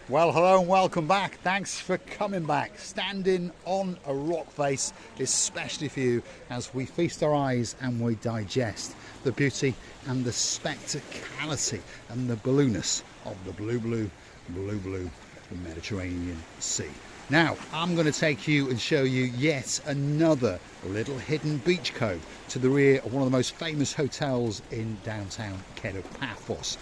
Well, hello and welcome back. Thanks for coming back. Standing on a rock face, especially for you, as we feast our eyes and we digest the beauty and the spectacality and the blueness of the blue Mediterranean Sea. Now, I'm going to take you and show you yet another little hidden beach cove to the rear of one of the most famous hotels in downtown Paphos.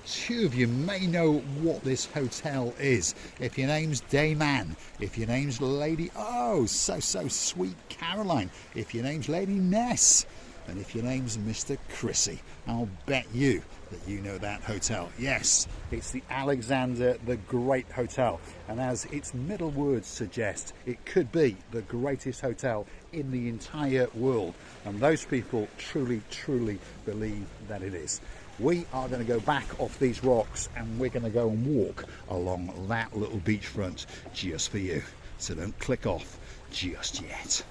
Two of you may know what this hotel is. If your name's Dame Anne, if your name's Lady so sweet Caroline, if your name's Lady Ness, and if your name's Mr. Chrissy, I'll bet you that you know that hotel. Yes, it's the Alexander the Great Hotel, and as its middle words suggest, it could be the greatest hotel in the entire world, and those people truly believe that it is. We are going to go back off these rocks and we're going to go and walk along that little beachfront just for you, so don't click off just yet.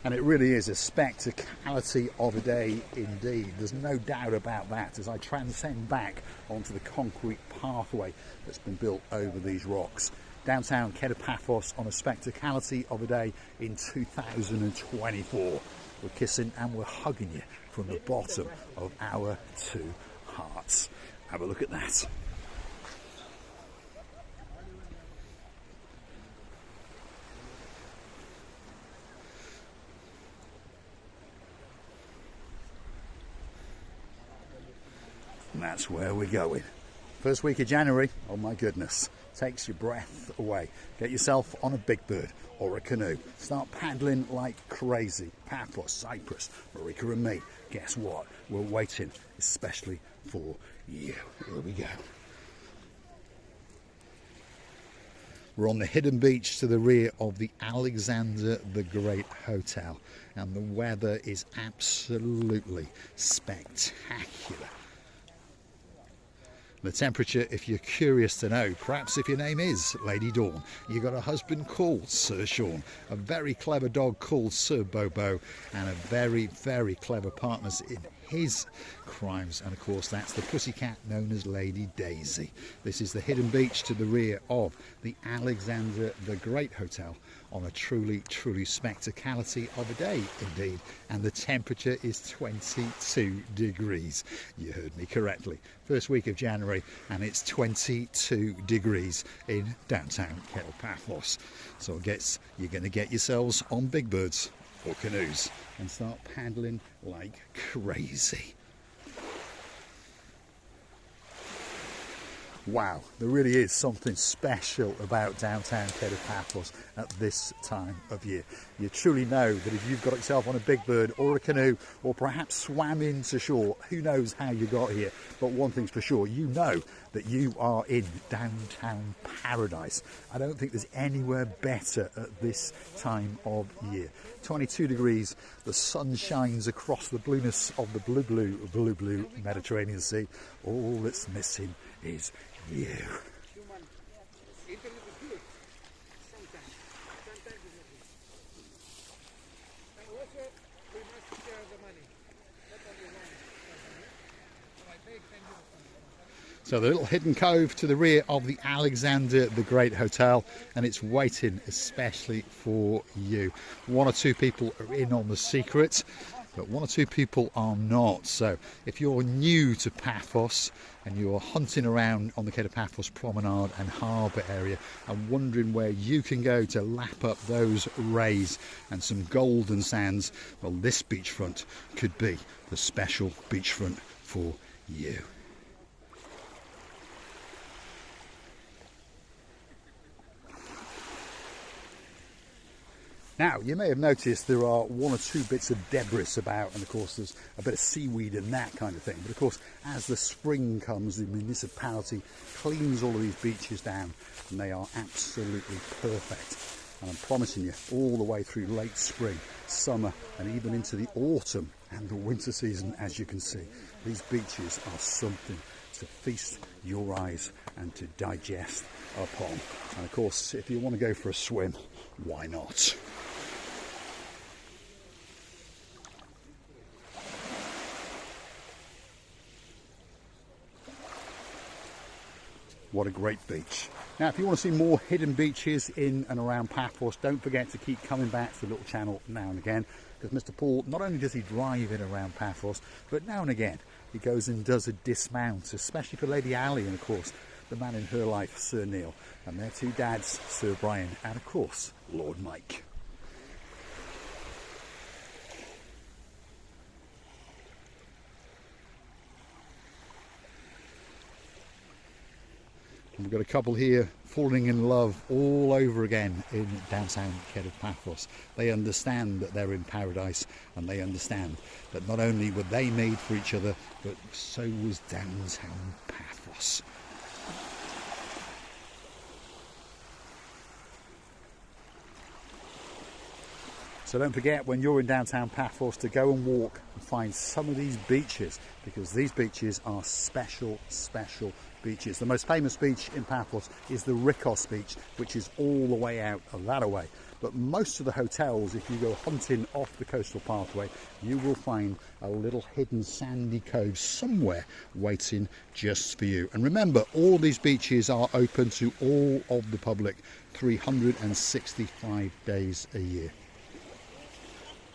And it really is a spectacality of a day indeed. There's no doubt about that as I transcend back onto the concrete pathway that's been built over these rocks. Downtown Paphos on a spectacality of a day in 2024. We're kissing and we're hugging you from the bottom of our two hearts. Have a look at that. And that's where we're going. First week of January, oh my goodness, takes your breath away. Get yourself on a big bird or a canoe. Start paddling like crazy. Paphos Cyprus, Marika and me. Guess what? We're waiting especially for you. Here we go. We're on the hidden beach to the rear of the Alexander the Great Hotel, and the weather is absolutely spectacular. The temperature, if you're curious to know, perhaps if your name is Lady Dawn, you got a husband called Sir Sean, a very clever dog called Sir Bobo, and a very clever partners in his crimes, and of course that's the pussycat known as Lady Daisy. This is the hidden beach to the rear of the Alexander the Great Hotel on a truly spectacality of a day indeed, and the temperature is 22 degrees. You heard me correctly. First week of January and it's 22 degrees in downtown Paphos. So I guess you're going to get yourselves on big birds or canoes and start paddling like crazy. Wow, there really is something special about downtown Paphos at this time of year. You truly know that if you've got yourself on a big bird or a canoe or perhaps swam into shore, who knows how you got here, but one thing's for sure, you know that you are in downtown paradise. I don't think there's anywhere better at this time of year. 22 degrees, the sun shines across the blueness of the blue Mediterranean Sea. All that's missing is you. So the little hidden cove to the rear of the Alexander the Great Hotel, and it's waiting especially for you. One or two people are in on the secret, but one or two people are not. So if you're new to Paphos and you're hunting around on the Paphos Promenade and Harbour area and wondering where you can go to lap up those rays and some golden sands, well, this beachfront could be the special beachfront for you. Now, you may have noticed there are one or two bits of debris about, and of course there's a bit of seaweed and that kind of thing. But of course, as the spring comes, the municipality cleans all of these beaches down, and they are absolutely perfect. And I'm promising you, all the way through late spring, summer, and even into the autumn and the winter season, as you can see, these beaches are something to feast your eyes and to digest upon. And of course, if you want to go for a swim, why not? What a great beach. Now, if you want to see more hidden beaches in and around Paphos, don't forget to keep coming back to the little channel now and again, because Mr. Paul, not only does he drive in around Paphos, but now and again he goes and does a dismount, especially for Lady Ali and, of course, the man in her life, Sir Neil, and their two dads, Sir Brian, and, of course, Lord Mike. And we've got a couple here falling in love all over again in downtown Paphos. They understand that they're in paradise, and they understand that not only were they made for each other, but so was downtown Paphos. So don't forget, when you're in downtown Paphos, to go and walk and find some of these beaches, because these beaches are special, special beaches. The most famous beach in Paphos is the Rikos beach, which is all the way out that way. But most of the hotels, if you go hunting off the coastal pathway, you will find a little hidden sandy cove somewhere waiting just for you. And remember, all these beaches are open to all of the public 365 days a year.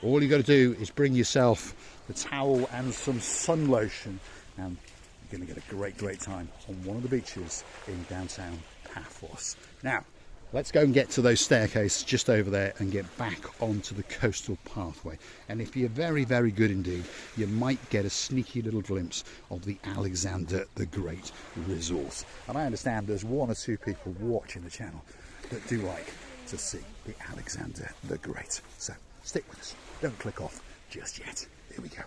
All you got to do is bring yourself the towel and some sun lotion, and you're going to get a great time on one of the beaches in downtown Paphos. Now, let's go and get to those staircases just over there and get back onto the coastal pathway. And if you're very, very good indeed, you might get a sneaky little glimpse of the Alexander the Great resort. And I understand there's one or two people watching the channel that do like to see the Alexander the Great. So stick with us. Don't click off just yet. Here we go.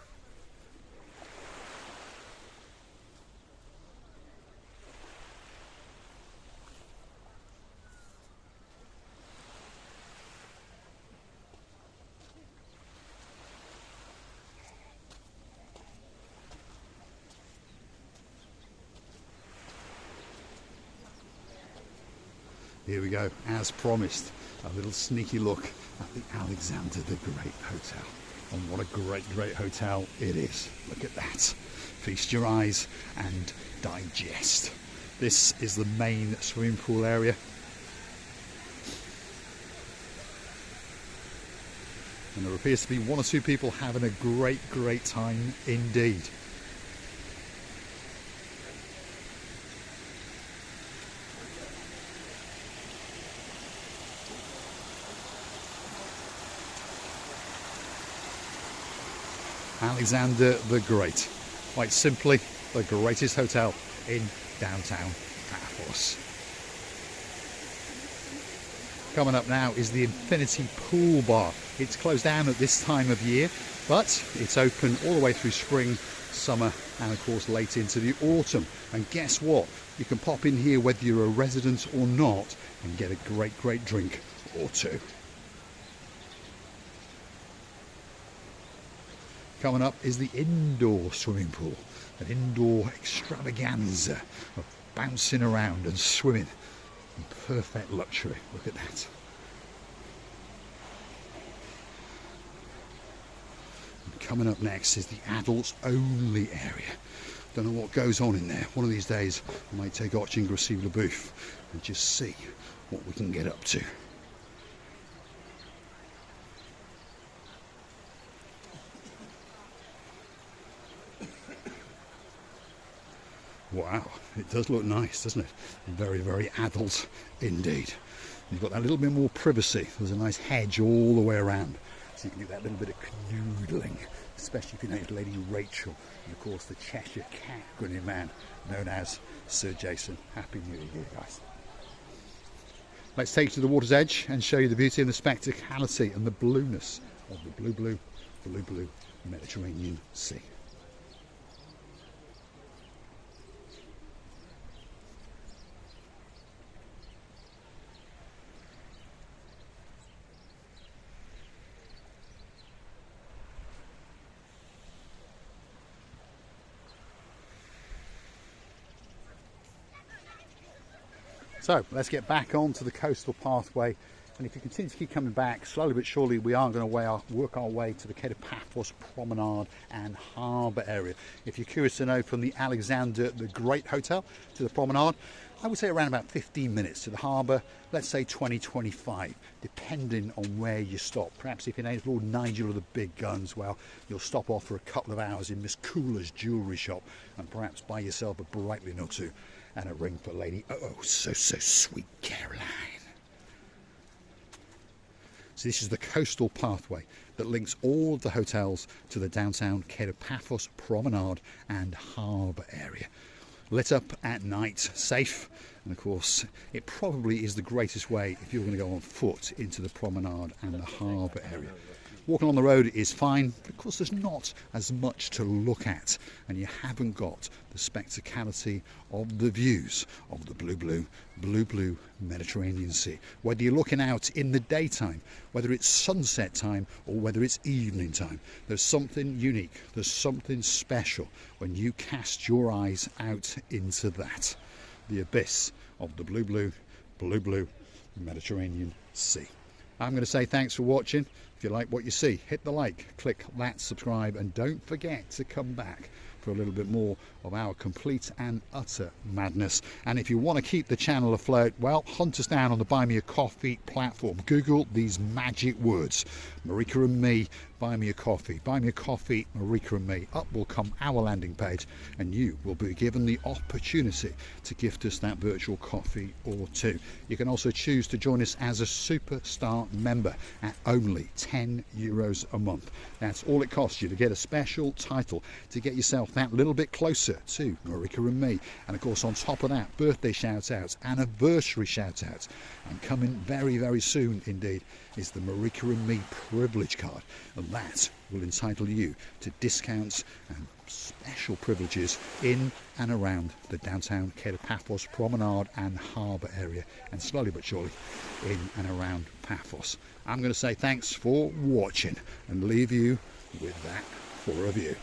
Here we go, as promised, a little sneaky look at the Alexander the Great Hotel. And what a great hotel it is. Look at that. Feast your eyes and digest. This is the main swimming pool area. And there appears to be one or two people having a great time indeed. Alexander the Great. Quite simply, the greatest hotel in downtown Paphos. Coming up now is the Infinity Pool Bar. It's closed down at this time of year, but it's open all the way through spring, summer, and of course late into the autumn. And guess what? You can pop in here whether you're a resident or not and get a great drink or two. Coming up is the indoor swimming pool, an indoor extravaganza of bouncing around and swimming in perfect luxury. Look at that. And coming up next is the adults only area. Don't know what goes on in there. One of these days I might take Archie and receive the booth and just see what we can get up to. Wow, it does look nice, doesn't it? Very adult indeed. You've got that little bit more privacy. There's a nice hedge all the way around, so you can do that little bit of canoodling, especially if you know Lady Rachel, and of course the Cheshire Cat grinning man known as Sir Jason. Happy New Year, guys. Let's take you to the water's edge and show you the beauty and the spectacality and the blueness of the blue Mediterranean Sea. So let's get back onto the coastal pathway, and if you continue to keep coming back, slowly but surely we are going to work our way to the Paphos Promenade and Harbour area. If you're curious to know, from the Alexander the Great Hotel to the Promenade, I would say around about 15 minutes to the harbour, let's say 20-25, depending on where you stop. Perhaps if you're named Lord Nigel of the big guns, well, you'll stop off for a couple of hours in Miss Cooler's jewellery shop and perhaps buy yourself a Breitling or two and a ring for Lady so sweet Caroline. So this is the coastal pathway that links all of the hotels to the downtown Quai de Paphos promenade and harbour area. Lit up at night, safe, and of course it probably is the greatest way if you're going to go on foot into the promenade and the harbour area. Walking on the road is fine, but of course there's not as much to look at, and you haven't got the spectacality of the views of the blue Mediterranean Sea. Whether you're looking out in the daytime, whether it's sunset time or whether it's evening time, there's something unique, there's something special when you cast your eyes out into that, the abyss of the blue Mediterranean Sea. I'm going to say thanks for watching. If you like what you see, hit the like, click that subscribe, and don't forget to come back for a little bit more of our complete and utter madness. And if you want to keep the channel afloat, well, hunt us down on the Buy Me a Coffee platform. Google these magic words, Marika and me, buy me a coffee, Marika and me. Up will come our landing page, and you will be given the opportunity to gift us that virtual coffee or two. You can also choose to join us as a superstar member at only €10 a month. That's all it costs you to get a special title, to get yourself that little bit closer to Marika and me. And of course, on top of that, birthday shout outs, anniversary shout outs, and coming very soon indeed is the Marika and me privilege card, and that will entitle you to discounts and special privileges in and around the downtown Quai de Paphos promenade and harbour area, and slowly but surely in and around Paphos. I'm going to say thanks for watching and leave you with that for review.